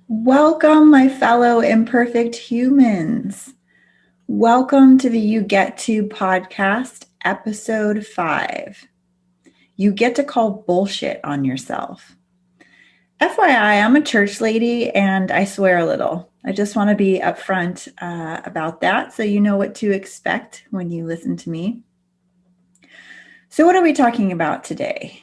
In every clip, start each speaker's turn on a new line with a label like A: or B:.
A: Welcome, my fellow imperfect humans. Welcome to the You Get To podcast, episode 5. You get to call bullshit on yourself. FYI, I'm a church lady and I swear a little. I just want to be upfront about that so you know what to expect when you listen to me. So, what are we talking about today?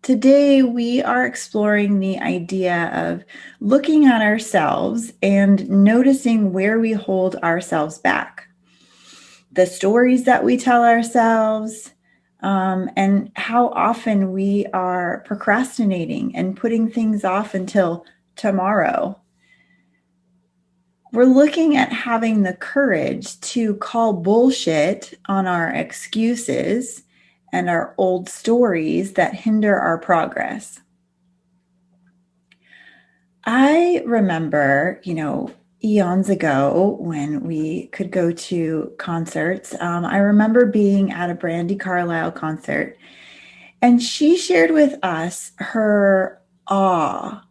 A: Today, we are exploring the idea of looking at ourselves and noticing where we hold ourselves back, the stories that we tell ourselves, and how often we are procrastinating and putting things off until tomorrow. We're looking at having the courage to call bullshit on our excuses and our old stories that hinder our progress. I remember, eons ago when we could go to concerts. I remember being at a Brandi Carlile concert, and she shared with us her awe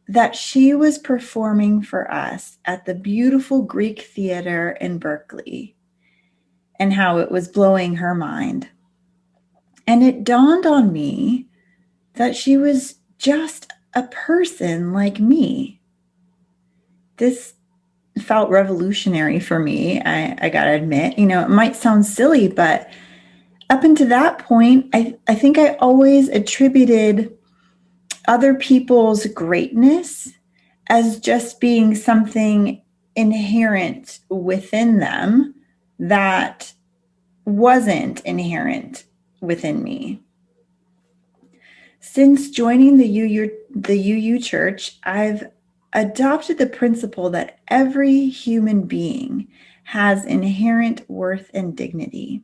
A: that she was performing for us at the beautiful Greek Theater in Berkeley and how it was blowing her mind. And it dawned on me that she was just a person like me. This felt revolutionary for me. I gotta admit, it might sound silly, but up until that point, I think I always attributed other people's greatness as just being something inherent within them that wasn't inherent within me. Since joining the UU Church, I've adopted the principle that every human being has inherent worth and dignity.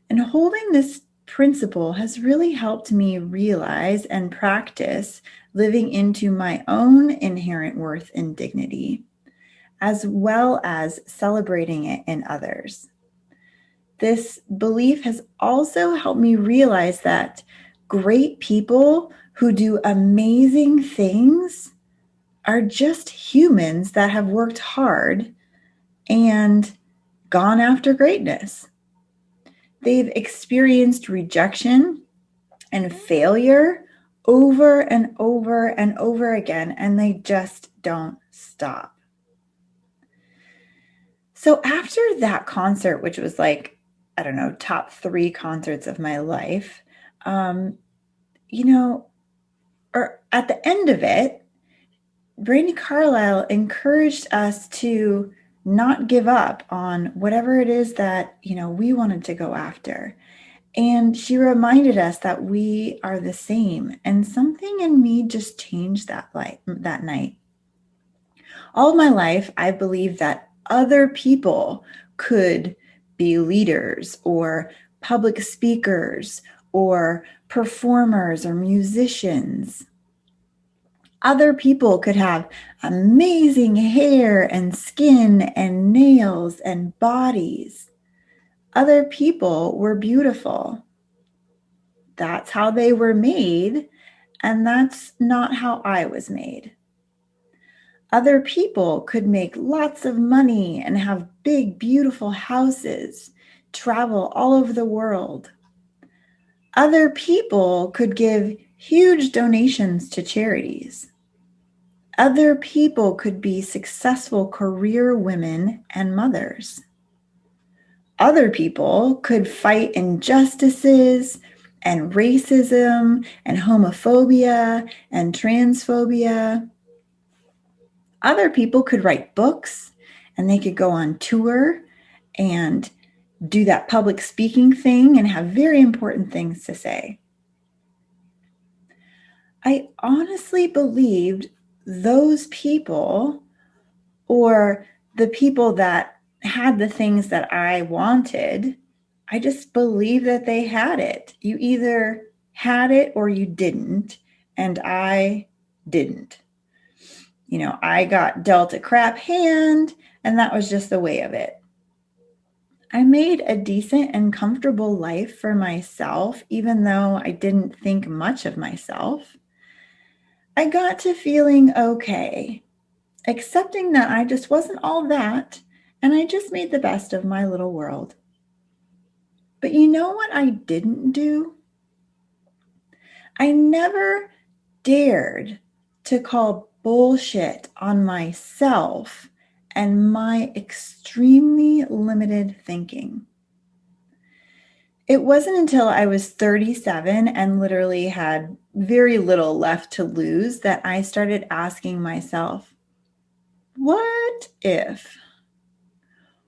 A: And holding this principle has really helped me realize and practice living into my own inherent worth and dignity, as well as celebrating it in others. This belief has also helped me realize that great people who do amazing things are just humans that have worked hard and gone after greatness. They've experienced rejection and failure over and over and over again, and they just don't stop. So after that concert, which was like, I don't know, top 3 concerts of my life, or at the end of it, Brandi Carlile encouraged us to not give up on whatever it is that, we wanted to go after. And she reminded us that we are the same. And something in me just changed that night. All of my life, I believed that other people could be leaders or public speakers or performers or musicians. Other people could have amazing hair and skin and nails and bodies. Other people were beautiful. That's how they were made, and that's not how I was made. Other people could make lots of money and have big, beautiful houses, travel all over the world. Other people could give huge donations to charities. Other people could be successful career women and mothers. Other people could fight injustices and racism and homophobia and transphobia. Other people could write books and they could go on tour and do that public speaking thing and have very important things to say. I honestly believed those people, or the people that had the things that I wanted, I just believed that they had it. You either had it or you didn't, and I didn't. I got dealt a crap hand, and that was just the way of it. I made a decent and comfortable life for myself, even though I didn't think much of myself. I got to feeling okay, accepting that I just wasn't all that, and I just made the best of my little world. But you know what I didn't do? I never dared to call bullshit on myself and my extremely limited thinking. It wasn't until I was 37 and literally had very little left to lose that I started asking myself, what if?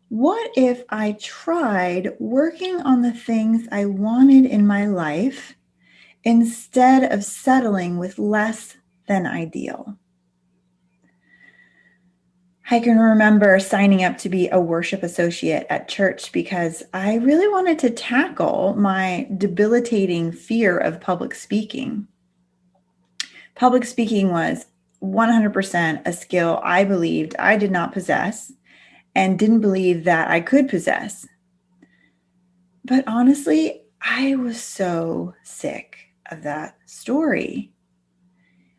A: What if I tried working on the things I wanted in my life instead of settling with less than ideal? I can remember signing up to be a worship associate at church because I really wanted to tackle my debilitating fear of public speaking. Public speaking was 100% a skill I believed I did not possess and didn't believe that I could possess. But honestly, I was so sick of that story.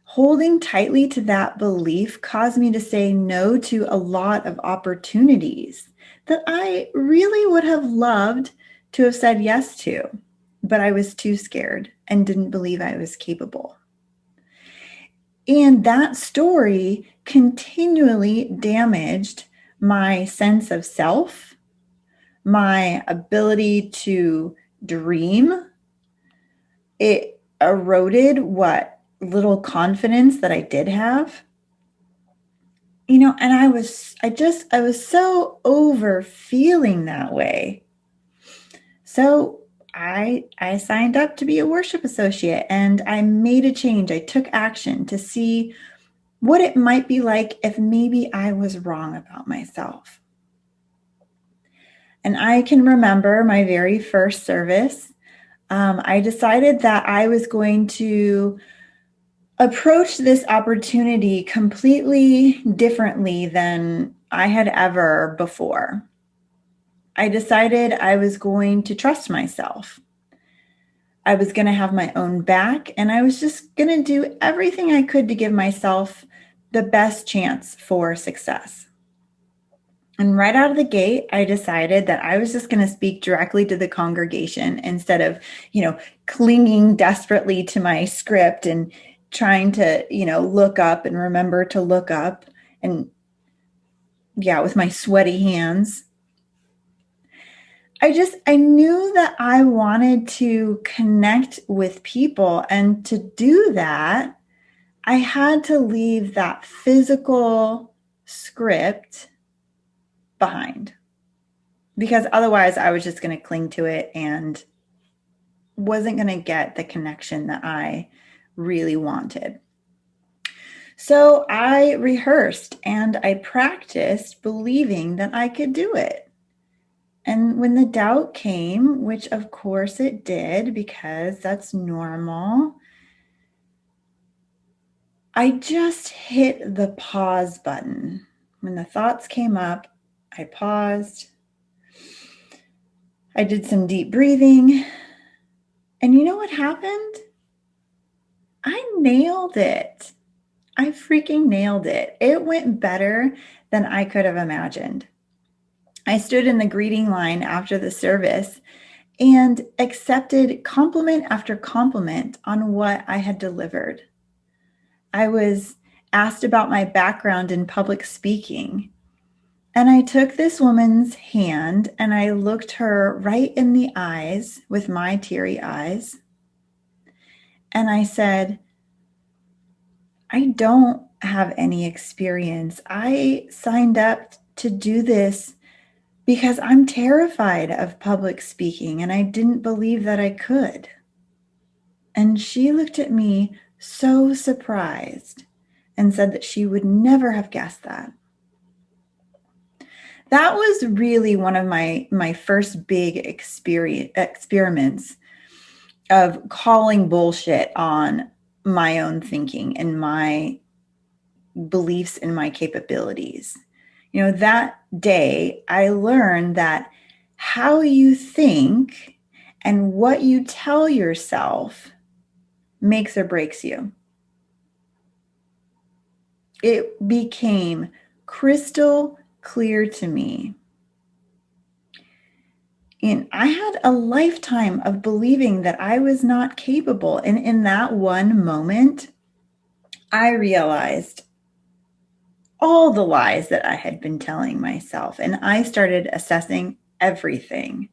A: Holding tightly to that belief caused me to say no to a lot of opportunities that I really would have loved to have said yes to, but I was too scared and didn't believe I was capable. And that story continually damaged my sense of self, my ability to dream. It eroded what little confidence that I did have. And I was so over feeling that way. So I signed up to be a worship associate and I made a change. I took action to see what it might be like if maybe I was wrong about myself. And I can remember my very first service. I decided that I was going to approach this opportunity completely differently than I had ever before. I decided I was going to trust myself. I was going to have my own back, and I was just going to do everything I could to give myself the best chance for success. And right out of the gate, I decided that I was just going to speak directly to the congregation instead of, clinging desperately to my script and trying to, look up and remember to look up. And yeah, with my sweaty hands. I knew that I wanted to connect with people. And to do that, I had to leave that physical script behind because otherwise I was just going to cling to it and wasn't going to get the connection that I really wanted. So I rehearsed and I practiced believing that I could do it. And when the doubt came, which of course it did because that's normal, I just hit the pause button. When the thoughts came up, I paused. I did some deep breathing. And you know what happened? I nailed it. I freaking nailed it. It went better than I could have imagined. I stood in the greeting line after the service and accepted compliment after compliment on what I had delivered. I was asked about my background in public speaking. And I took this woman's hand and I looked her right in the eyes with my teary eyes. And I said, I don't have any experience. I signed up to do this because I'm terrified of public speaking and I didn't believe that I could. And she looked at me so surprised and said that she would never have guessed that. That was really one of my first big experiments of calling bullshit on my own thinking and my beliefs and my capabilities. That day I learned that how you think and what you tell yourself makes or breaks you. It became crystal clear to me. And I had a lifetime of believing that I was not capable. And in that one moment, I realized all the lies that I had been telling myself. And I started assessing everything.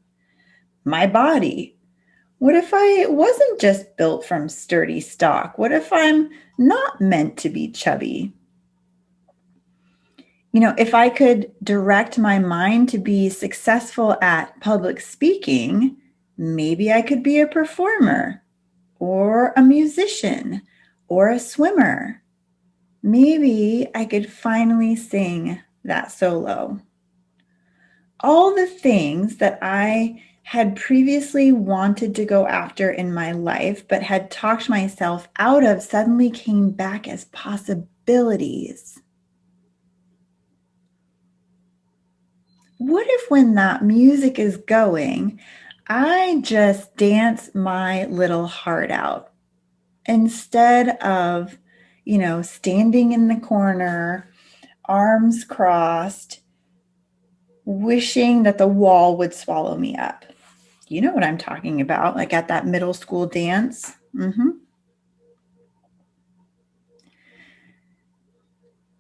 A: My body. What if I wasn't just built from sturdy stock? What if I'm not meant to be chubby? If I could direct my mind to be successful at public speaking, maybe I could be a performer or a musician or a swimmer. Maybe I could finally sing that solo. All the things that I had previously wanted to go after in my life, but had talked myself out of, suddenly came back as possibilities. What if when that music is going, I just dance my little heart out instead of, standing in the corner, arms crossed, wishing that the wall would swallow me up? You know what I'm talking about, like at that middle school dance.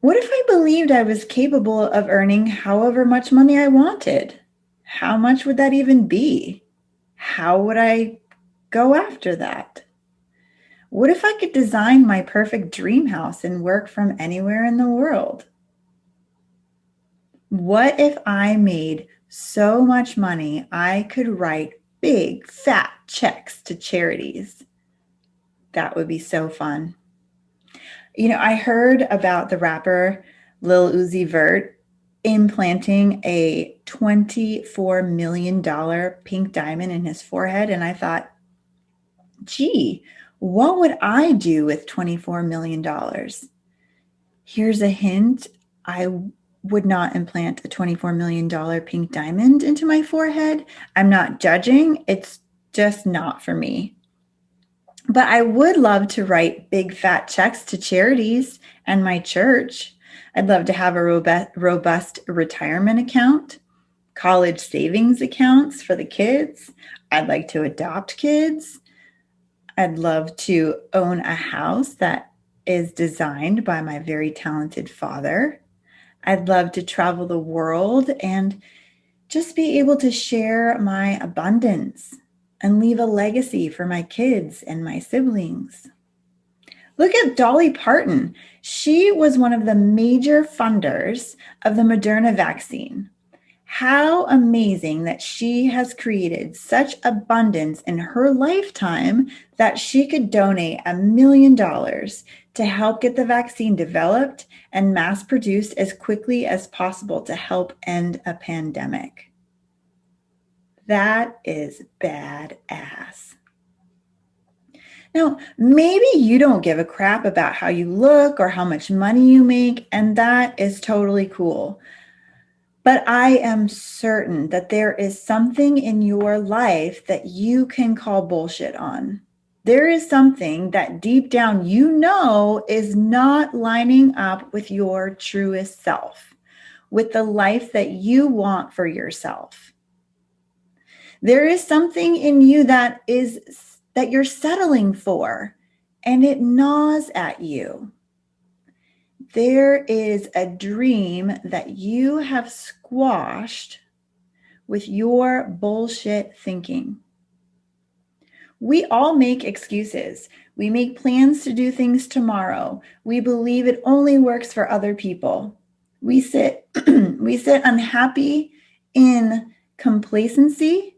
A: What if I believed I was capable of earning however much money I wanted? How much would that even be? How would I go after that? What if I could design my perfect dream house and work from anywhere in the world? What if I made so much money I could write big, fat checks to charities? That would be so fun. I heard about the rapper Lil Uzi Vert implanting a $24 million pink diamond in his forehead. And I thought, gee, what would I do with $24 million? Here's a hint. I would not implant a $24 million pink diamond into my forehead. I'm not judging. It's just not for me. But I would love to write big fat checks to charities and my church. I'd love to have a robust retirement account, college savings accounts for the kids. I'd like to adopt kids. I'd love to own a house that is designed by my very talented father. I'd love to travel the world and just be able to share my abundance and leave a legacy for my kids and my siblings. Look at Dolly Parton. She was one of the major funders of the Moderna vaccine. How amazing that she has created such abundance in her lifetime that she could donate $1 million to help get the vaccine developed and mass produced as quickly as possible to help end a pandemic. That is badass. Now, maybe you don't give a crap about how you look or how much money you make, and that is totally cool. But I am certain that there is something in your life that you can call bullshit on. There is something that deep down you know is not lining up with your truest self, with the life that you want for yourself. There is something in you that you're settling for, and it gnaws at you. There is a dream that you have squashed with your bullshit thinking. We all make excuses. We make plans to do things tomorrow. We believe it only works for other people. We sit unhappy in complacency,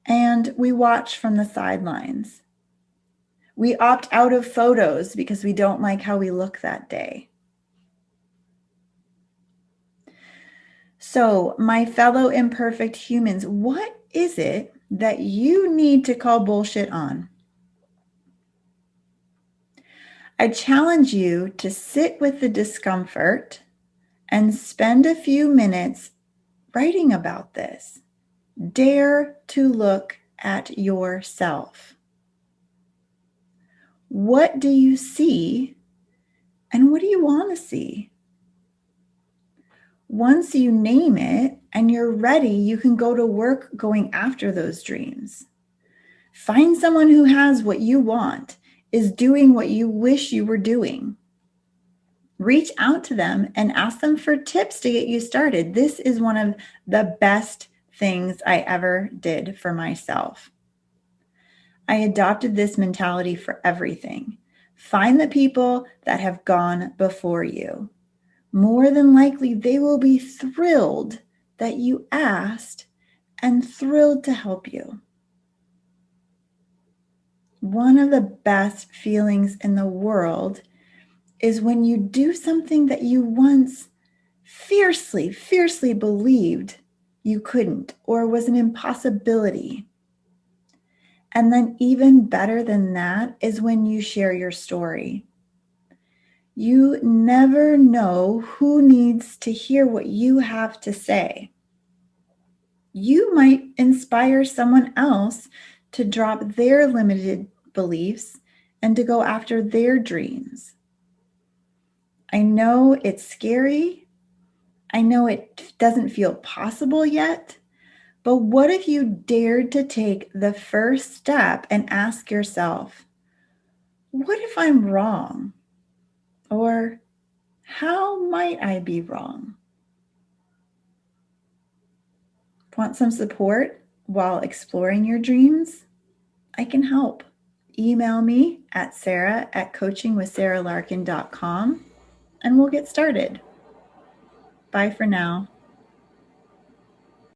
A: and we watch from the sidelines. We opt out of photos because we don't like how we look that day. So, my fellow imperfect humans, what is it that you need to call bullshit on? I challenge you to sit with the discomfort and spend a few minutes writing about this. Dare to look at yourself. What do you see And what do you want to see? Once you name it and you're ready, you can go to work going after those dreams. Find someone who has what you want, is doing what you wish you were doing. Reach out to them and ask them for tips to get you started. This is one of the best things I ever did for myself. I adopted this mentality for everything. Find the people that have gone before you. More than likely, they will be thrilled that you asked and thrilled to help you. One of the best feelings in the world is when you do something that you once fiercely believed you couldn't or was an impossibility. And then even better than that is when you share your story. You never know who needs to hear what you have to say. You might inspire someone else to drop their limited beliefs and to go after their dreams. I know it's scary. I know it doesn't feel possible yet, but what if you dared to take the first step and ask yourself, what if I'm wrong? Or how might I be wrong? Want some support while exploring your dreams? I can help. Email me at sarah@coachingwithsarahlarkin.com and we'll get started. Bye for now.